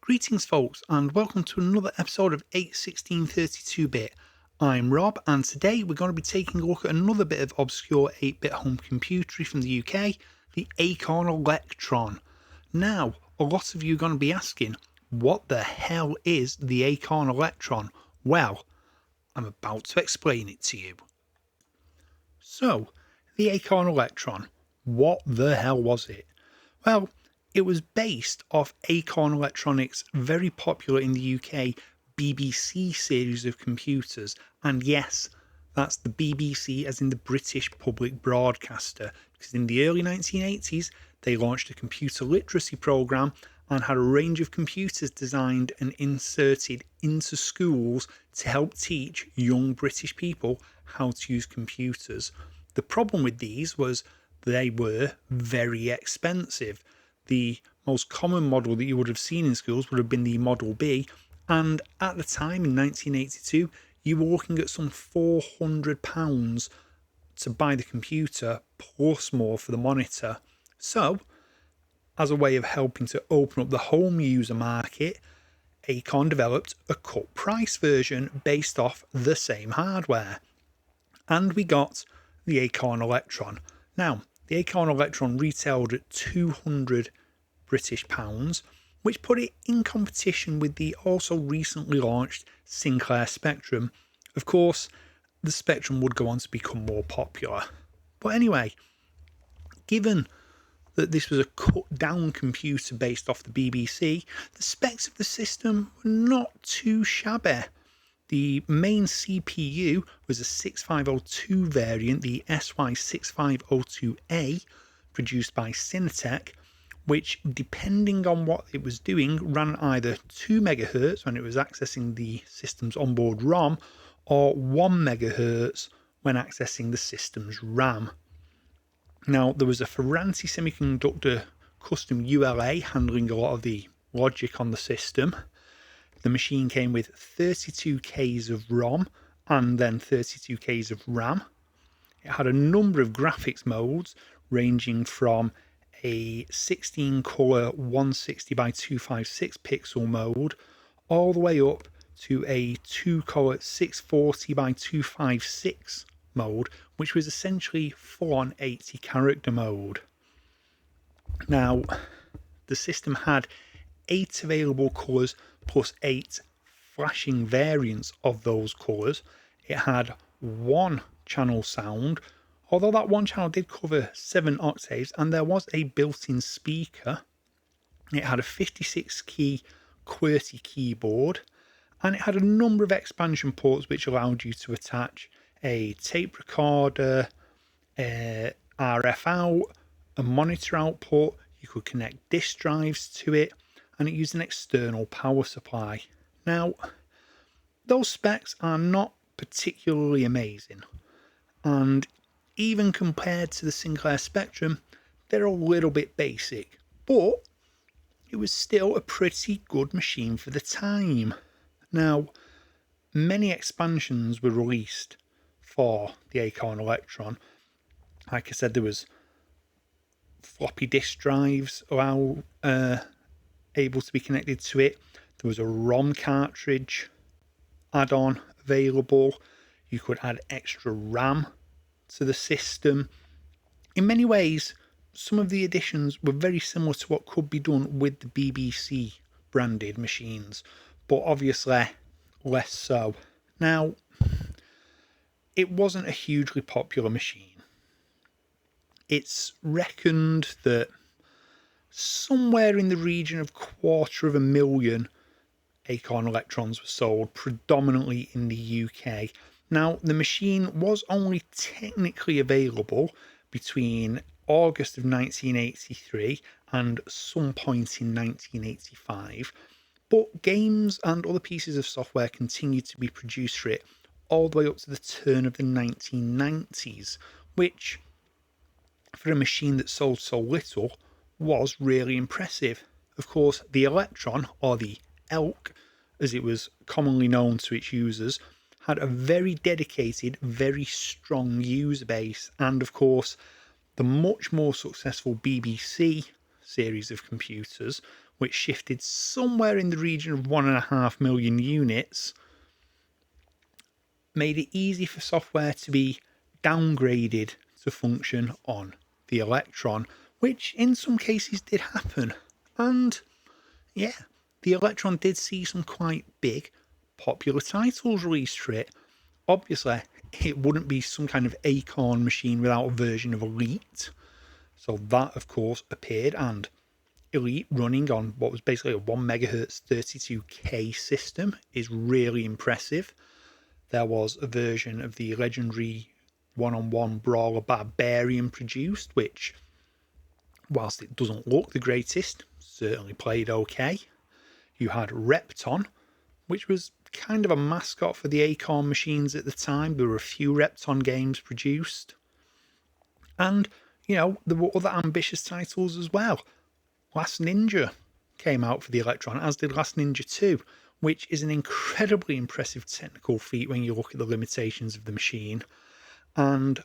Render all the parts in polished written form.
Greetings folks and welcome to another episode of 81632-bit. I'm Rob and today we're going to be taking a look at another bit of obscure 8-bit home computery from the UK, the Acorn Electron. Now, a lot of you are going to be asking, what the hell is the Acorn Electron? Well, I'm about to explain it to you. So, the Acorn Electron, what the hell was it? Well, it was based off Acorn Electronics' very popular in the UK BBC series of computers, and yes, that's the BBC as in the British public broadcaster, because in the early 1980s they launched a computer literacy programme and had a range of computers designed and inserted into schools to help teach young British people how to use computers. The problem with these was they were very expensive. The most common model that you would have seen in schools would have been the Model B, and at the time in 1982 you were looking at some £400 to buy the computer plus more for the monitor. So, as a way of helping to open up the home user market, Acorn developed a cut price version based off the same hardware. And we got the Acorn Electron. Now, the Acorn Electron retailed at £200 British pounds, which put it in competition with the also recently launched Sinclair Spectrum. Of course, the Spectrum would go on to become more popular. But anyway, given that this was a cut down computer based off the BBC, the specs of the system were not too shabby. The main CPU was a 6502 variant, the SY6502A, produced by Cinetech, which, depending on what it was doing, ran either 2 MHz when it was accessing the system's onboard ROM, or 1 MHz when accessing the system's RAM. Now, there was a Ferranti Semiconductor custom ULA handling a lot of the logic on the system. The machine came with 32Ks of ROM and then 32Ks of RAM. It had a number of graphics modes ranging from a 16 colour 160 by 256 pixel mode all the way up to a 2 colour 640 by 256 mode, which was essentially full on 80 character mode. Now, the system had 8 available colours plus 8 flashing variants of those colours. It had 1 channel sound, although that 1 channel did cover 7 octaves, and there was a built-in speaker. It had a 56 key QWERTY keyboard, and it had a number of expansion ports which allowed you to attach a tape recorder, a RF out, a monitor output. You could connect disk drives to it, and it used an external power supply. Now, those specs are not particularly amazing, and even compared to the Sinclair Spectrum, they're a little bit basic, but it was still a pretty good machine for the time. Now, many expansions were released for the Acorn Electron. Like I said, there was floppy disk drives able to be connected to it. There was a ROM cartridge add-on available. You could add extra RAM to the system. In many ways, some of the additions were very similar to what could be done with the BBC branded machines, but obviously less so. Now, it wasn't a hugely popular machine. It's reckoned that somewhere in the region of 250,000 Acorn Electrons were sold, predominantly in the UK. Now, the machine was only technically available between August of 1983 and some point in 1985, but games and other pieces of software continued to be produced for it all the way up to the turn of the 1990s, which, for a machine that sold so little, was really impressive. Of course, the Electron, or the ELK as it was commonly known to its users, had a very dedicated, very strong user base, and of course the much more successful BBC series of computers which shifted somewhere in the region of 1.5 million units, made it easy for software to be downgraded to function on the Electron, which in some cases did happen. And yeah, the Electron did see some quite big, popular titles released for it. Obviously, it wouldn't be some kind of Acorn machine without a version of Elite. So that, of course, appeared, and Elite running on what was basically a 1 MHz 32K system is really impressive. There was a version of the legendary one-on-one brawler Barbarian produced, which, whilst it doesn't look the greatest, certainly played okay. You had Repton, which was kind of a mascot for the Acorn machines at the time. There were a few Repton games produced. And, you know, there were other ambitious titles as well. Last Ninja came out for the Electron, as did Last Ninja 2, which is an incredibly impressive technical feat when you look at the limitations of the machine. And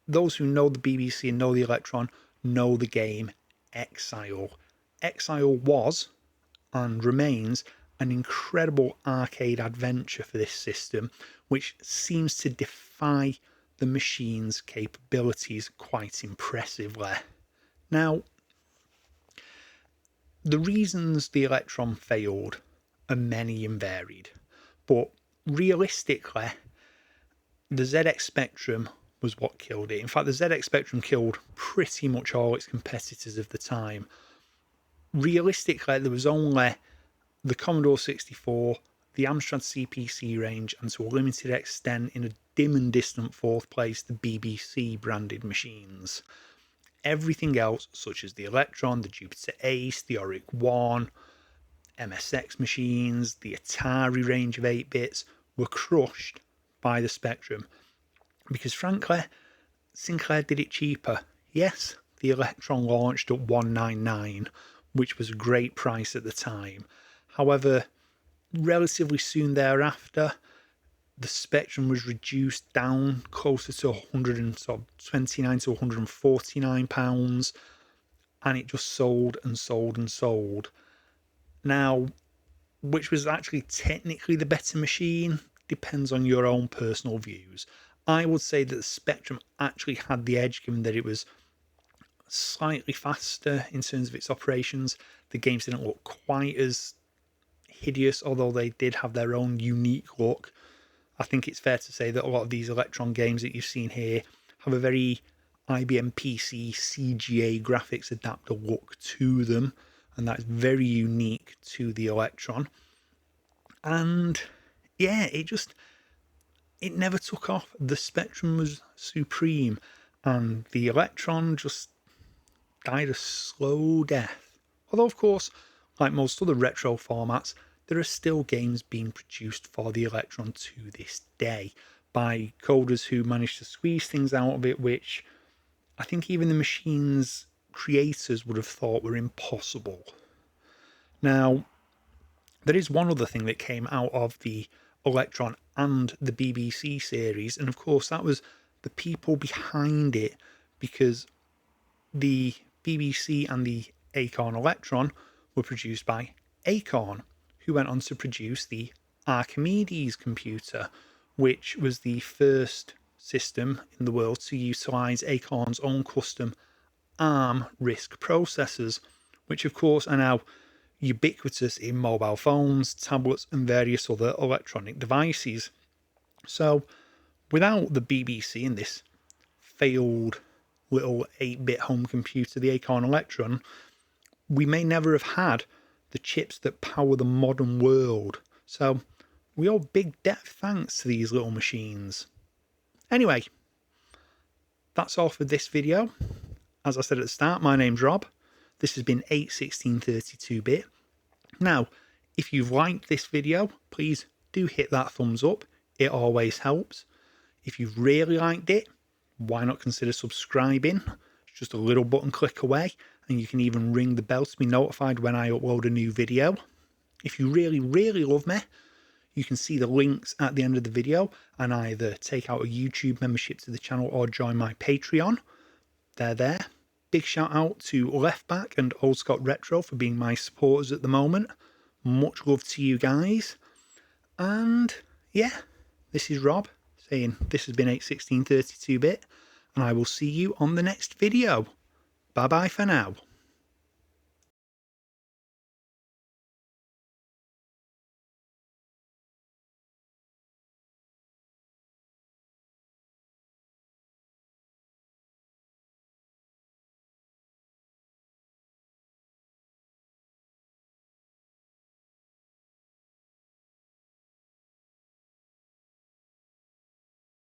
those who know the BBC and know the Electron know the game Exile. Exile was, and remains, an incredible arcade adventure for this system, which seems to defy the machine's capabilities quite impressively. Now, the reasons the Electron failed are many and varied, but realistically, the ZX Spectrum was what killed it. In fact, the ZX Spectrum killed pretty much all its competitors of the time. Realistically, there was only the Commodore 64, the Amstrad CPC range, and to a limited extent, in a dim and distant fourth place, the BBC branded machines. Everything else, such as the Electron, the Jupiter Ace, the Auric 1, MSX machines, the Atari range of 8-bits, were crushed by the Spectrum. Because frankly, Sinclair did it cheaper. Yes, the Electron launched at $199, which was a great price at the time. However, relatively soon thereafter, the Spectrum was reduced down closer to £129 to £149, and it just sold and sold and sold. Now, which was actually technically the better machine depends on your own personal views. I would say that the Spectrum actually had the edge, given that it was slightly faster in terms of its operations. The games didn't look quite as hideous, although they did have their own unique look. I think it's fair to say that a lot of these Electron games that you've seen here have a very IBM PC CGA graphics adapter look to them, and that's very unique to the Electron. And yeah, it never took off. The Spectrum was supreme, and the Electron just died a slow death. Although, of course, like most other retro formats, there are still games being produced for the Electron to this day by coders who managed to squeeze things out of it, which I think even the machine's creators would have thought were impossible. Now, there is one other thing that came out of the Electron and the BBC series, and of course that was the people behind it, because the BBC and the Acorn Electron were produced by Acorn, who went on to produce the Archimedes computer, which was the first system in the world to utilise Acorn's own custom ARM RISC processors, which of course are now ubiquitous in mobile phones, tablets and various other electronic devices. So without the BBC and this failed little 8-bit home computer, the Acorn Electron, we may never have had the chips that power the modern world. So we owe big debt of thanks to these little machines. Anyway, that's all for this video. As I said at the start, my name's Rob. This has been 8/16/32-bit. Now, if you've liked this video, please do hit that thumbs up. It always helps. If you've really liked it, why not consider subscribing? It's just a little button click away, and you can even ring the bell to be notified when I upload a new video. If you really, really love me, you can see the links at the end of the video and either take out a YouTube membership to the channel or join my Patreon. They're there. big shout out to Leftback and Old Scott Retro for being my supporters at the moment. Much love to you guys. And yeah, this is Rob saying this has been 81632-bit, and I will see you on the next video. Bye bye for now.